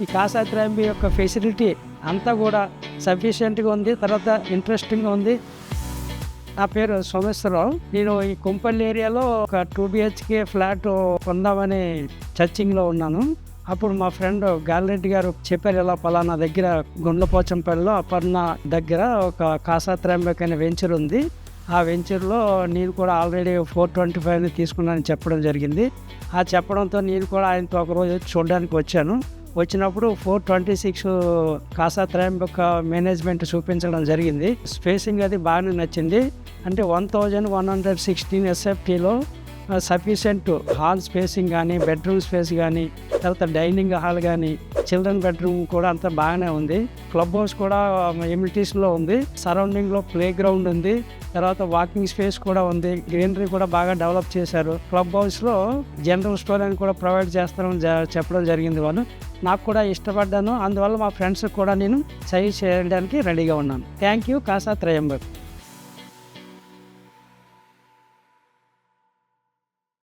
ఈ కాసాత్రయంబి యొక్క ఫెసిలిటీ అంతా కూడా సఫిషియెంట్గా ఉంది. తర్వాత ఇంట్రెస్టింగ్గా ఉంది. నా పేరు సోమేశ్వరరావు. నేను ఈ కుంపల్లి ఏరియాలో ఒక 2 BHK ఫ్లాట్ కొందామని చర్చింగ్లో ఉన్నాను. అప్పుడు మా ఫ్రెండ్ గాలిరెడ్డి గారు చెప్పారు, ఇలా పలానా దగ్గర గుండ్లపోచంపల్లిలో అపర్ణ దగ్గర ఒక కాసాత్రయంబిక్ అనే వెంచర్ ఉంది. ఆ వెంచర్లో నేను కూడా ఆల్రెడీ 425 తీసుకున్నానని చెప్పడం జరిగింది. ఆ చెప్పడంతో నేను కూడా ఆయనతో ఒకరోజు చూడడానికి వచ్చాను. వచ్చినప్పుడు 426 కాసాత్రయంబిక్ మేనేజ్మెంట్ చూపించడం జరిగింది. స్పేసింగ్ అది బాగానే నచ్చింది. అంటే 1116 SFTలో సఫిషియెంట్ హాల్ స్పేసింగ్ కానీ, బెడ్రూమ్ స్పేస్ కానీ, తర్వాత డైనింగ్ హాల్ కానీ, చిల్డ్రన్ బెడ్రూమ్ కూడా అంతా బాగానే ఉంది. క్లబ్ హౌస్ కూడా ఎమ్యూనిటీస్లో ఉంది. సరౌండింగ్లో ప్లే గ్రౌండ్ ఉంది. తర్వాత వాకింగ్ స్పేస్ కూడా ఉంది. గ్రీనరీ కూడా బాగా డెవలప్ చేశారు. క్లబ్ హౌస్లో జనరల్ స్టోర్ అని కూడా ప్రొవైడ్ చేస్తారని చెప్పడం జరిగింది వాళ్ళు. నాకు కూడా ఇష్టపడ్డాను. అందువల్ల మా ఫ్రెండ్స్కి కూడా నేను సజెస్ట్ చేయడానికి రెడీగా ఉన్నాను. Thank you కాసాత్రయంబిక్.